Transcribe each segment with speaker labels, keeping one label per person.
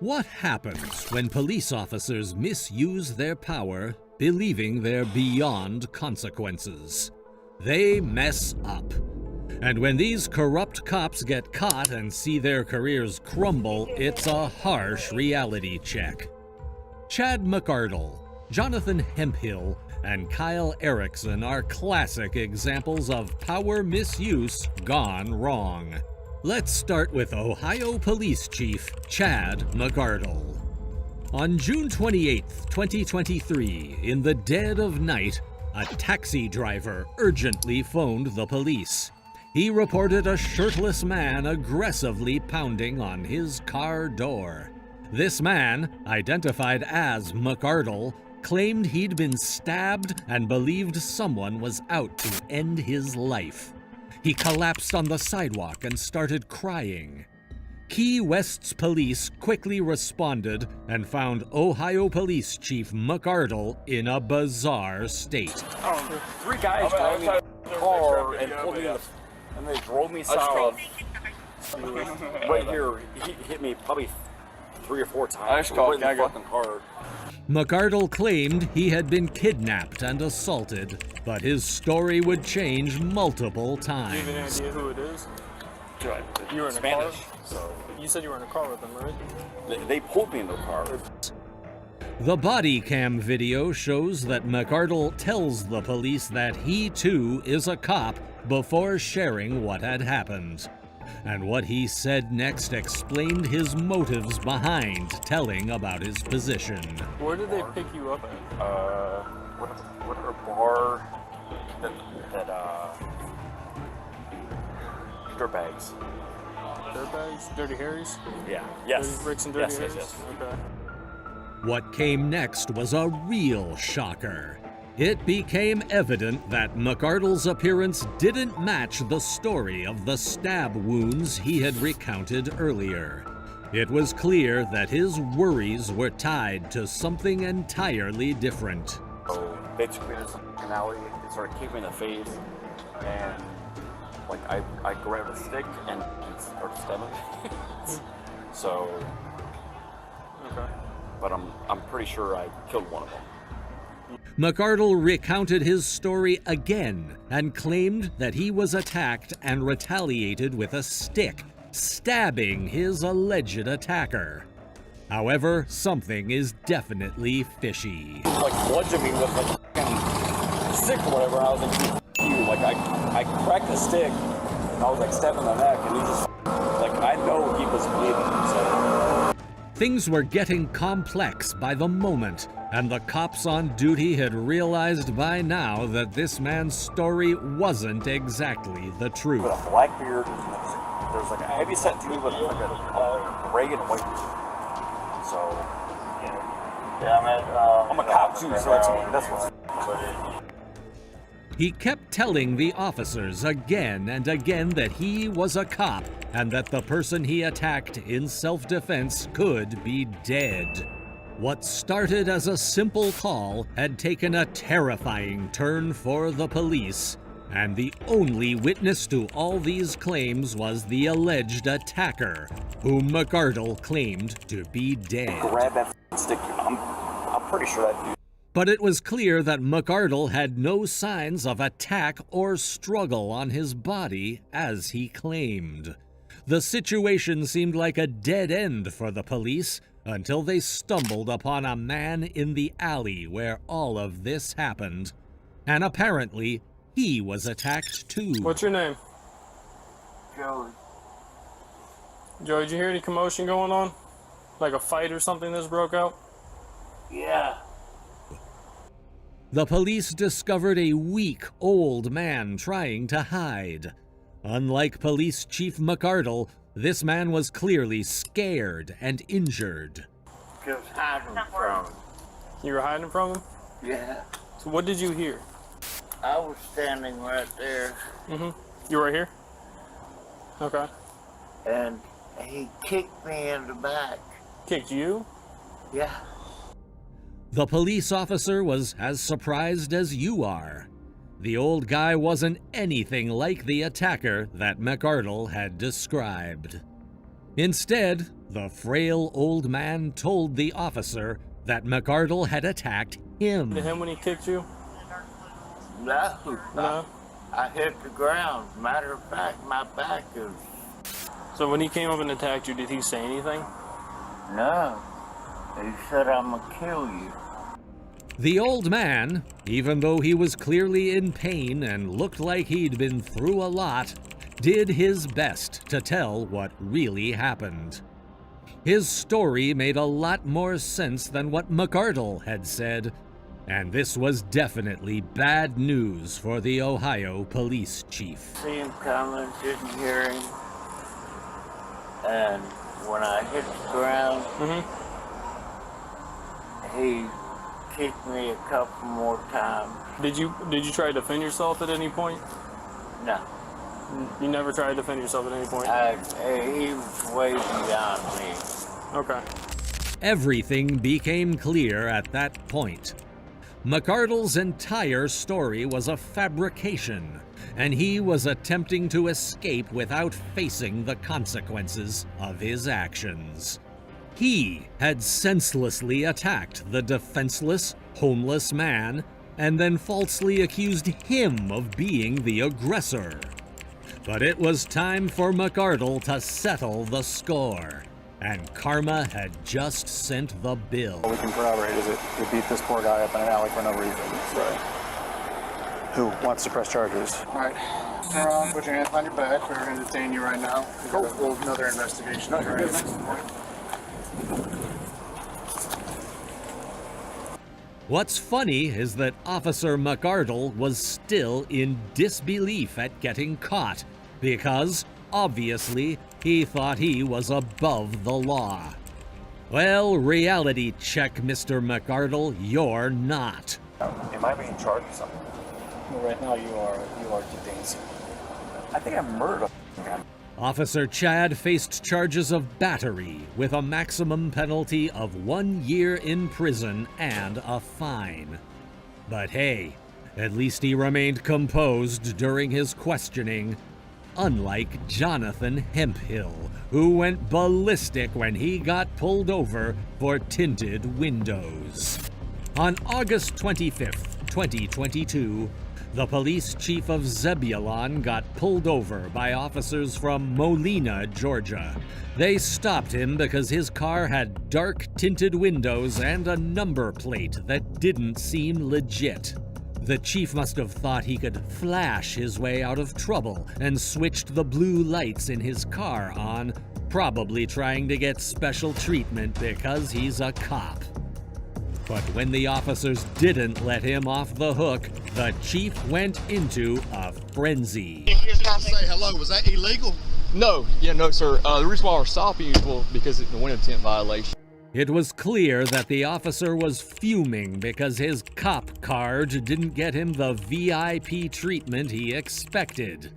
Speaker 1: What happens when police officers misuse their power, believing they're beyond consequences? They mess up. And when these corrupt cops get caught and see their careers crumble, it's a harsh reality check. Chad McArdle, Jonathan Hemphill, and Kyle Erickson are classic examples of power misuse gone wrong. Let's start with Ohio Police Chief Chad McArdle. On June 28, 2023, in the dead of night, a taxi driver urgently phoned the police. He reported a shirtless man aggressively pounding on his car door. This man, identified as McArdle, claimed he'd been stabbed and believed someone was out to end his life. He collapsed on the sidewalk and started crying. Key West's police quickly responded and found Ohio Police Chief McArdle in a bizarre state.
Speaker 2: Three guys drove me in the car and pulled me and they drove me south. Right here, he hit me probably 3 or 4 times. I just called the fucking car.
Speaker 1: McArdle claimed he had been kidnapped and assaulted, but his story would change multiple times.
Speaker 3: Do you have any idea who it is? You were in
Speaker 2: Spanish,
Speaker 3: a car?
Speaker 2: so
Speaker 3: You said you were in a car with them, right?
Speaker 2: they pulled me in the car.
Speaker 1: The body cam video shows that McArdle tells the police that he too is a cop before sharing what had happened. And what he said next explained his motives behind telling about his position.
Speaker 3: Where did they pick you up at?
Speaker 2: What a bar that dirtbags.
Speaker 3: Dirtbags? Dirty Harry's?
Speaker 2: Yeah. Yes.
Speaker 3: Dirty Bricks and Dirty
Speaker 2: yes,
Speaker 3: Harry's?
Speaker 2: yes.
Speaker 3: Okay.
Speaker 1: What came next was a real shocker. It became evident that McArdle's appearance didn't match the story of the stab wounds he had recounted earlier. It was clear that his worries were tied to something entirely different.
Speaker 2: So they took me to some alley, they started kicking me in the face, and like I grabbed a stick and started stabbing me. So,
Speaker 3: Okay.
Speaker 2: but I'm pretty sure I killed one of them.
Speaker 1: McArdle recounted his story again and claimed that he was attacked and retaliated with a stick, stabbing his alleged attacker. However, something is definitely fishy.
Speaker 2: Like bludgeoned me with a fucking stick or whatever, and I was like, you. Like I cracked the stick, and I was like stabbing the neck, and he just like I know he was bleeding. So
Speaker 1: Things were getting complex by the moment, and the cops on duty had realized by now that this man's story wasn't exactly the truth.
Speaker 2: with a black beard, there's like a heavy set dude with like a gray and white beard. So yeah, I'm a cop too, so that's what's.
Speaker 1: He kept telling the officers again and again that he was a cop and that the person he attacked in self-defense could be dead. What started as a simple call had taken a terrifying turn for the police, and the only witness to all these claims was the alleged attacker, whom McArdle claimed to be dead.
Speaker 2: Grab that stick. I'm pretty sure that dude.
Speaker 1: But it was clear that McArdle had no signs of attack or struggle on his body, as he claimed. The situation seemed like a dead end for the police until they stumbled upon a man in the alley where all of this happened. And apparently, he was attacked too.
Speaker 3: What's your name?
Speaker 2: Joey.
Speaker 3: Joey, did you hear any commotion going on? Like a fight or something that's broke out?
Speaker 2: Yeah.
Speaker 1: The police discovered a weak, old man trying to hide. Unlike Police Chief McArdle, this man was clearly scared and injured.
Speaker 4: Just hiding from him.
Speaker 3: You were hiding from him?
Speaker 4: Yeah.
Speaker 3: So what did you hear?
Speaker 4: I was standing right there,
Speaker 3: You were right here? Okay.
Speaker 4: and he kicked me in the back.
Speaker 3: Kicked you?
Speaker 4: Yeah.
Speaker 1: The police officer was as surprised as you are. The old guy wasn't anything like the attacker that McArdle had described. Instead, the frail old man told the officer that McArdle had attacked him.
Speaker 3: To him when he kicked you?
Speaker 4: No. I hit the ground. Matter of fact, my back is...
Speaker 3: So when he came up and attacked you, did he say anything?
Speaker 4: No. He said, I'm gonna kill you.
Speaker 1: The old man, even though he was clearly in pain and looked like he'd been through a lot, did his best to tell what really happened. His story made a lot more sense than what McArdle had said, and this was definitely bad news for the Ohio police chief.
Speaker 4: See him coming, didn't hear him. And when I hit the ground, he kicked me a couple more times.
Speaker 3: Did you try to defend yourself at any point?
Speaker 4: No.
Speaker 3: You never tried to defend yourself at any point?
Speaker 4: He was way beyond me.
Speaker 3: Okay.
Speaker 1: Everything became clear at that point. McArdle's entire story was a fabrication, and he was attempting to escape without facing the consequences of his actions. He had senselessly attacked the defenseless, homeless man, and then falsely accused him of being the aggressor. But it was time for McArdle to settle the score, and karma had just sent the bill.
Speaker 5: All we can corroborate is that you beat this poor guy up in an alley for no reason.
Speaker 2: Right.
Speaker 5: Who wants to press charges?
Speaker 6: All right. Turn around, put your hands on your back. We're going to detain you right now. We'll do another investigation. No, you're good.
Speaker 1: What's funny is that Officer McArdle was still in disbelief at getting caught, because, obviously, he thought he was above the law. Well, reality check, Mr. McArdle, you're not.
Speaker 5: Am I being charged with something?
Speaker 6: Well, right now you are detained.
Speaker 5: I think I murdered a guy.
Speaker 1: Officer Chad faced charges of battery with a maximum penalty of 1 year in prison and a fine. But hey, at least he remained composed during his questioning, unlike Jonathan Hemphill, who went ballistic when he got pulled over for tinted windows. On August 25th, 2022, the police chief of Zebulon got pulled over by officers from Molina, Georgia. They stopped him because his car had dark tinted windows and a number plate that didn't seem legit. The chief must have thought he could flash his way out of trouble and switched the blue lights in his car on, probably trying to get special treatment because he's a cop. But when the officers didn't let him off the hook, the chief went into a frenzy.
Speaker 7: Say hello, was that illegal?
Speaker 8: No, sir. The reason why we're stopping you is because it's a window tint violation.
Speaker 1: It was clear that the officer was fuming because his cop card didn't get him the VIP treatment he expected.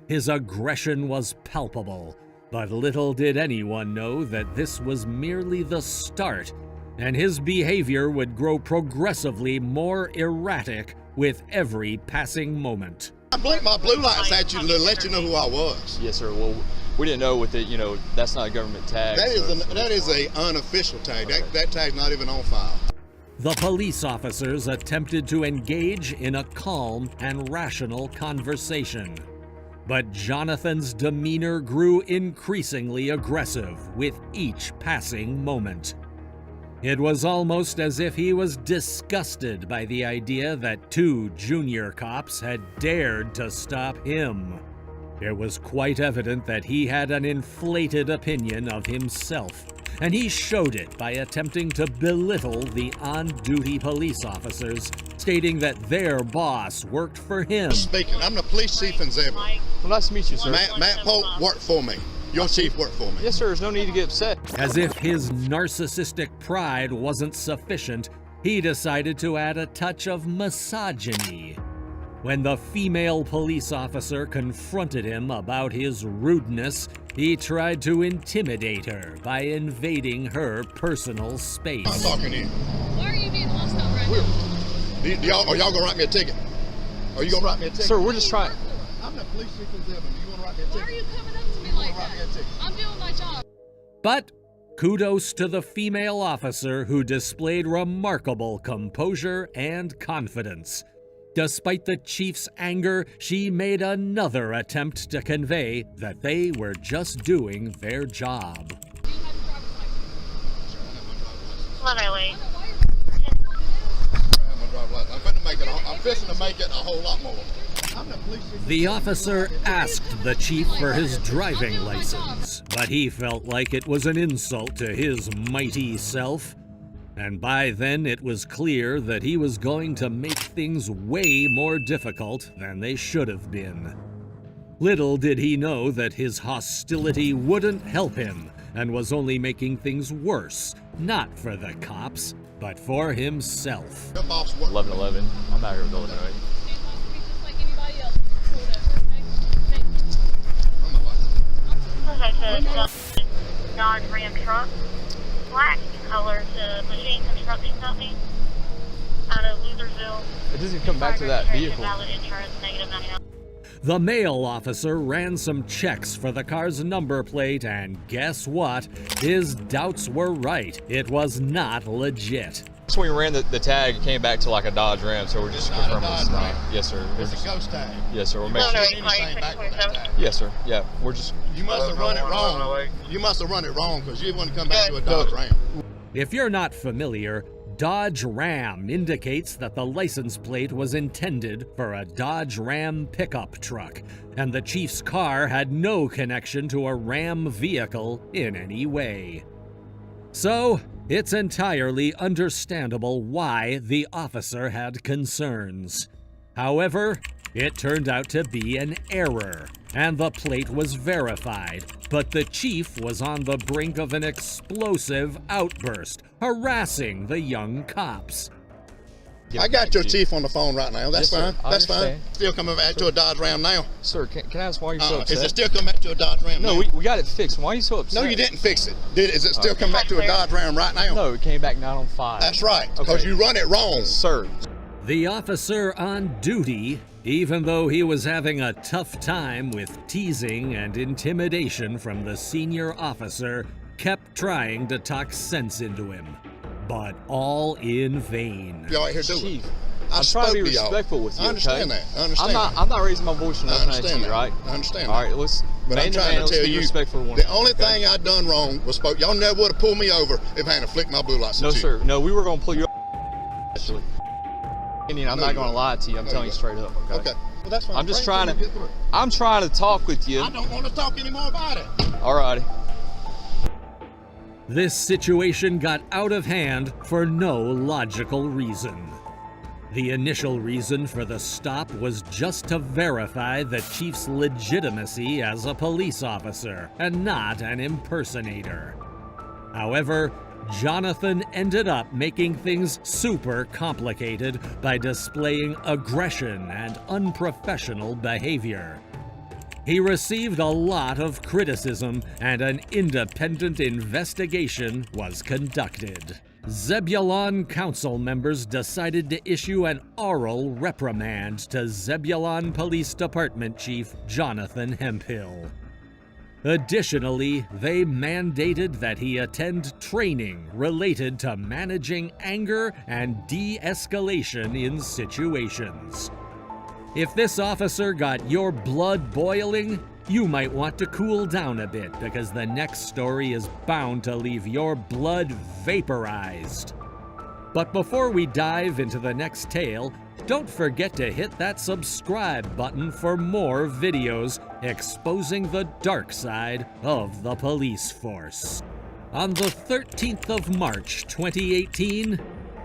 Speaker 1: His aggression was palpable, but little did anyone know that this was merely the start, and his behavior would grow progressively more erratic with every passing moment.
Speaker 7: I blinked my blue lights at you to let you know who I was.
Speaker 8: Yes, sir. Well, we didn't know with it, that's not a government tag.
Speaker 7: That is a unofficial tag.
Speaker 8: Okay.
Speaker 7: That tag's not even on file.
Speaker 1: The police officers attempted to engage in a calm and rational conversation. But Jonathan's demeanor grew increasingly aggressive with each passing moment. It was almost as if he was disgusted by the idea that two junior cops had dared to stop him. It was quite evident that he had an inflated opinion of himself, and he showed it by attempting to belittle the on-duty police officers, stating that their boss worked for him.
Speaker 7: Speaking, I'm the police chief in Zebulon.
Speaker 8: Well, nice to meet you, sir.
Speaker 7: Matt Pope worked for me. Your chief worked for me.
Speaker 8: Yes, sir. There's no need to get upset.
Speaker 1: As if his narcissistic pride wasn't sufficient, he decided to add a touch of misogyny. When the female police officer confronted him about his rudeness, he tried to intimidate her by invading her personal space.
Speaker 7: I'm talking to you.
Speaker 9: Why are you being hostile right now?
Speaker 7: Are y'all gonna write me a ticket? Are you gonna write me a ticket?
Speaker 8: Sir, we're just trying.
Speaker 7: I'm the police chief in Zebulon. You wanna write me a ticket?
Speaker 9: Why are you coming up to me like that? I'm doing my job.
Speaker 1: But Kudos to the female officer who displayed remarkable composure and confidence. Despite the chief's anger, she made another attempt to convey that they were just doing their job.
Speaker 7: I'm fixing to make it a whole lot more.
Speaker 1: The officer asked the chief for his driving license, but he felt like it was an insult to his mighty self. And by then it was clear that he was going to make things way more difficult than they should have been. Little did he know that his hostility wouldn't help him and was only making things worse, not for the cops, but for himself.
Speaker 8: 1111. I'm out here with Illinois.
Speaker 10: Dodge Ram truck, black color to Machine Construction Company, out of Luthersville.
Speaker 8: It doesn't come back to that vehicle.
Speaker 10: Valid insurance, -99.
Speaker 1: The male officer ran some checks for the car's number plate, and guess what? His doubts were right. It was not legit.
Speaker 8: So when we ran the tag, it came back to like a Dodge Ram, so we're just confirming it's not. Yes, sir.
Speaker 7: It's a ghost tag.
Speaker 8: Yes, sir. We're making
Speaker 7: sure.
Speaker 8: Yes, sir. Yeah, we're just.
Speaker 7: You must have run it wrong. You must have run it wrong because you want to come back to a Dodge Ram.
Speaker 1: If you're not familiar, Dodge Ram indicates that the license plate was intended for a Dodge Ram pickup truck, and the chief's car had no connection to a Ram vehicle in any way. So, it's entirely understandable why the officer had concerns. However, it turned out to be an error, and the plate was verified, but the chief was on the brink of an explosive outburst, harassing the young cops.
Speaker 7: I got your chief on the phone right now. That's
Speaker 8: Yes,
Speaker 7: fine.
Speaker 8: sir.
Speaker 7: That's fine.
Speaker 8: understand.
Speaker 7: Still coming back to a Dodge Ram now.
Speaker 8: Sir, can I ask why you're so upset?
Speaker 7: Is it still coming back to a Dodge Ram
Speaker 8: No,
Speaker 7: now?
Speaker 8: we got it fixed. Why are you so upset?
Speaker 7: No, you didn't fix it. Is it still coming back to a Dodge Ram right now?
Speaker 8: No, it came back 9 on 5.
Speaker 7: That's right, because
Speaker 8: Okay.
Speaker 7: you run it wrong.
Speaker 8: Sir.
Speaker 1: The officer on duty, even though he was having a tough time with teasing and intimidation from the senior officer, kept trying to talk sense into him, but all in vain.
Speaker 7: Y'all right here do
Speaker 8: Chief,
Speaker 7: it.
Speaker 8: I'm trying to be respectful with you.
Speaker 7: I understand
Speaker 8: okay?
Speaker 7: that. I understand that.
Speaker 8: I'm not raising my voice or
Speaker 7: I
Speaker 8: nothing at
Speaker 7: understand
Speaker 8: you,
Speaker 7: that.
Speaker 8: right?
Speaker 7: I understand
Speaker 8: All
Speaker 7: that.
Speaker 8: right, let's.
Speaker 7: But I'm
Speaker 8: man
Speaker 7: trying
Speaker 8: man,
Speaker 7: to tell
Speaker 8: let's be
Speaker 7: you,
Speaker 8: respectful of one
Speaker 7: the
Speaker 8: another,
Speaker 7: only
Speaker 8: okay?
Speaker 7: thing I done wrong was y'all never would have pulled me over if I hadn't flicked my blue lights
Speaker 8: No,
Speaker 7: at you.
Speaker 8: sir. No, we were going to pull you up. Actually. Indian, I'm
Speaker 7: No,
Speaker 8: not
Speaker 7: you
Speaker 8: going to lie to you. I'm
Speaker 7: No,
Speaker 8: telling
Speaker 7: you
Speaker 8: you straight up. Okay.
Speaker 7: Okay. Well, that's fine.
Speaker 8: I'm just
Speaker 7: Frank,
Speaker 8: trying
Speaker 7: get through it.
Speaker 8: I'm trying to talk with you.
Speaker 7: I don't want to talk anymore about it.
Speaker 8: All righty.
Speaker 1: This situation got out of hand for no logical reason. The initial reason for the stop was just to verify the chief's legitimacy as a police officer and not an impersonator. However, Jonathan ended up making things super complicated by displaying aggression and unprofessional behavior. He received a lot of criticism, and an independent investigation was conducted. Zebulon council members decided to issue an oral reprimand to Zebulon Police Department Chief Jonathan Hemphill. Additionally, they mandated that he attend training related to managing anger and de-escalation in situations. If this officer got your blood boiling, you might want to cool down a bit because the next story is bound to leave your blood vaporized. But before we dive into the next tale, don't forget to hit that subscribe button for more videos exposing the dark side of the police force. On the 13th of March 2018,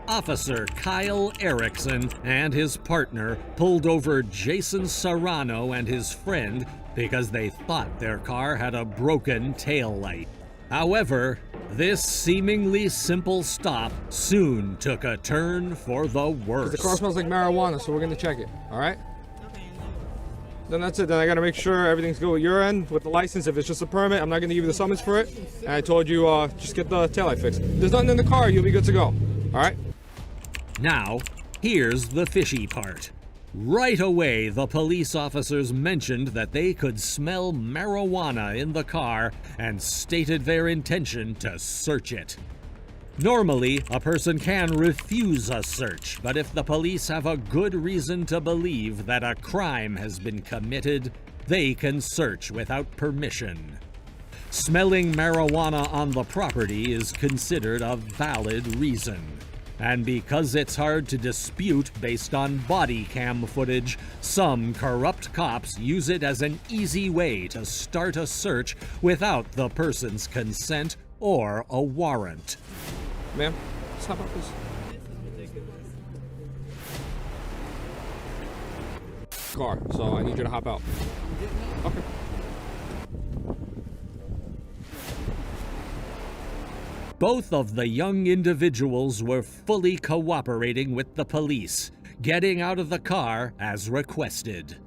Speaker 1: Officer Kyle Erickson and his partner pulled over Jason Serrano and his friend because they thought their car had a broken taillight. However, this seemingly simple stop soon took a turn for the worse.
Speaker 11: The car smells like marijuana, so we're gonna check it, all right? Then that's it. Then I gotta make sure everything's good with your end, with the license. If it's just a permit, I'm not gonna give you the summons for it. And I told you, just get the taillight fixed. If there's nothing in the car, you'll be good to go, all right?
Speaker 1: Now, here's the fishy part. Right away, the police officers mentioned that they could smell marijuana in the car and stated their intention to search it. Normally, a person can refuse a search, but if the police have a good reason to believe that a crime has been committed, they can search without permission. Smelling marijuana on the property is considered a valid reason. And because it's hard to dispute based on body cam footage, some corrupt cops use it as an easy way to start a search without the person's consent or a warrant.
Speaker 11: Ma'am, let's hop out, please. Car, so I need you to hop out. Okay.
Speaker 1: Both of the young individuals were fully cooperating with the police, getting out of the car as requested.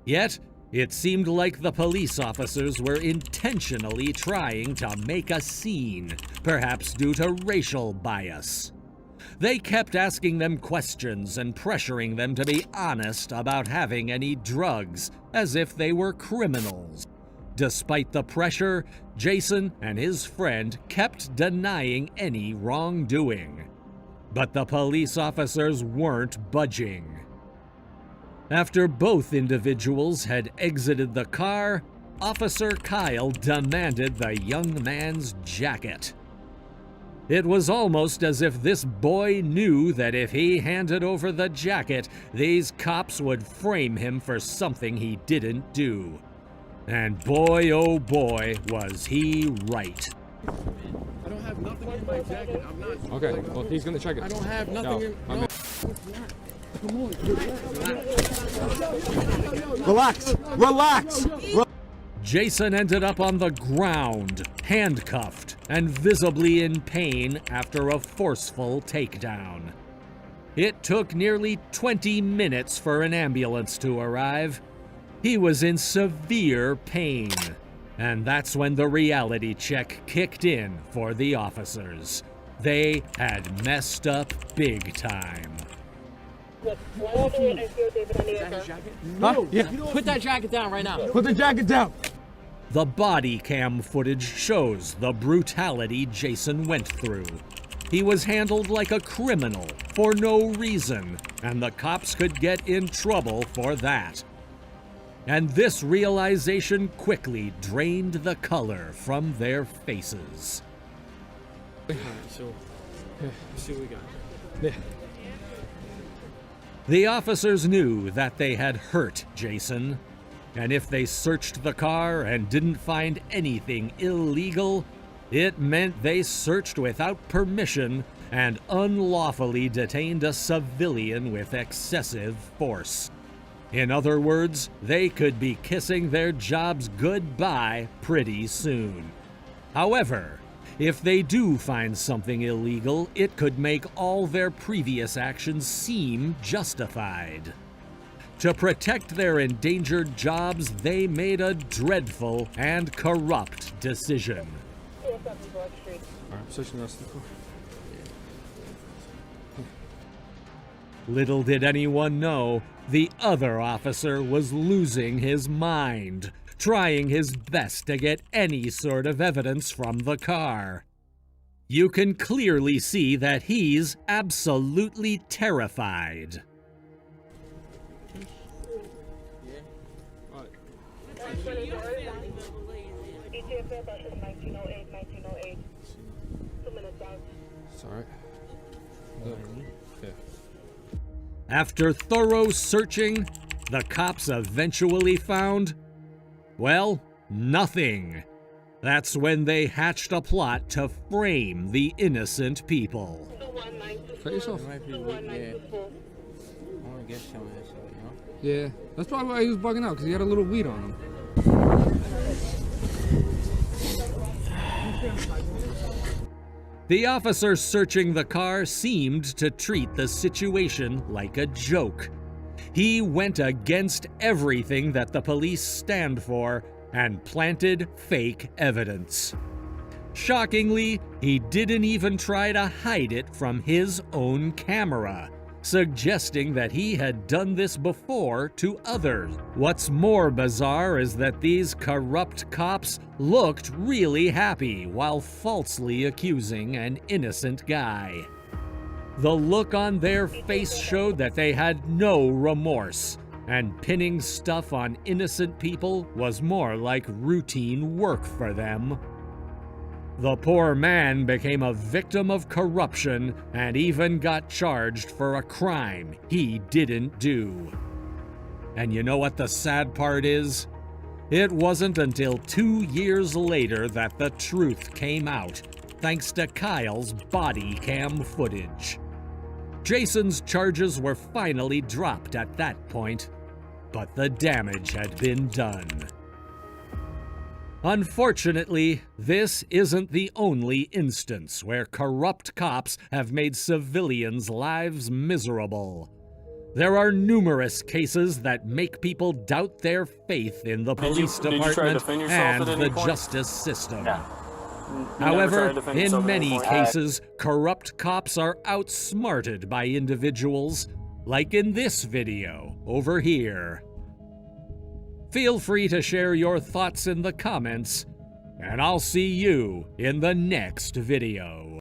Speaker 1: Yet, it seemed like the police officers were intentionally trying to make a scene, perhaps due to racial bias. They kept asking them questions and pressuring them to be honest about having any drugs, as if they were criminals. Despite the pressure, Jason and his friend kept denying any wrongdoing. But the police officers weren't budging. After both individuals had exited the car, Officer Kyle demanded the young man's jacket. It was almost as if this boy knew that if he handed over the jacket, these cops would frame him for something he didn't do. And boy, oh boy, was he right.
Speaker 9: I don't have nothing in my jacket. I'm not.
Speaker 11: Okay, well, he's gonna check it.
Speaker 9: I don't have nothing in. No.
Speaker 11: Relax! Relax!
Speaker 1: Jason ended up on the ground, handcuffed, and visibly in pain after a forceful takedown. It took nearly 20 minutes for an ambulance to arrive. He was in severe pain, and that's when the reality check kicked in for the officers. They had messed up big time.
Speaker 11: Huh? Yeah.
Speaker 12: Put that jacket down right now.
Speaker 11: Put the jacket down!
Speaker 1: The body cam footage shows the brutality Jason went through. He was handled like a criminal for no reason, and the cops could get in trouble for that. And this realization quickly drained the color from their faces.
Speaker 3: Alright, so, let's see what we got.
Speaker 11: Yeah.
Speaker 1: The officers knew that they had hurt Jason, and if they searched the car and didn't find anything illegal, it meant they searched without permission and unlawfully detained a civilian with excessive force. In other words, they could be kissing their jobs goodbye pretty soon. However, if they do find something illegal, it could make all their previous actions seem justified. To protect their endangered jobs, they made a dreadful and corrupt decision. Little did anyone know, the other officer was losing his mind, trying his best to get any sort of evidence from the car. You can clearly see that he's absolutely terrified.
Speaker 11: It's alright. Yeah.
Speaker 1: After thorough searching, the cops eventually found, well, nothing. That's when they hatched a plot to frame the innocent people.
Speaker 11: Cut yourself.
Speaker 12: Yeah.
Speaker 11: Yeah, that's probably why he was bugging out, because he had a little weed on him.
Speaker 1: The officer searching the car seemed to treat the situation like a joke. He went against everything that the police stand for and planted fake evidence. Shockingly, he didn't even try to hide it from his own camera. suggesting that he had done this before to others. What's more bizarre is that these corrupt cops looked really happy while falsely accusing an innocent guy. The look on their face showed that they had no remorse, and pinning stuff on innocent people was more like routine work for them. The poor man became a victim of corruption and even got charged for a crime he didn't do. And you know what the sad part is? It wasn't until 2 years later that the truth came out, thanks to Kyle's body cam footage. Jason's charges were finally dropped at that point, but the damage had been done. Unfortunately, this isn't the only instance where corrupt cops have made civilians' lives miserable. There are numerous cases that make people doubt their faith in the police department and the justice system. However, in many cases, corrupt cops are outsmarted by individuals, like in this video over here. Feel free to share your thoughts in the comments, and I'll see you in the next video.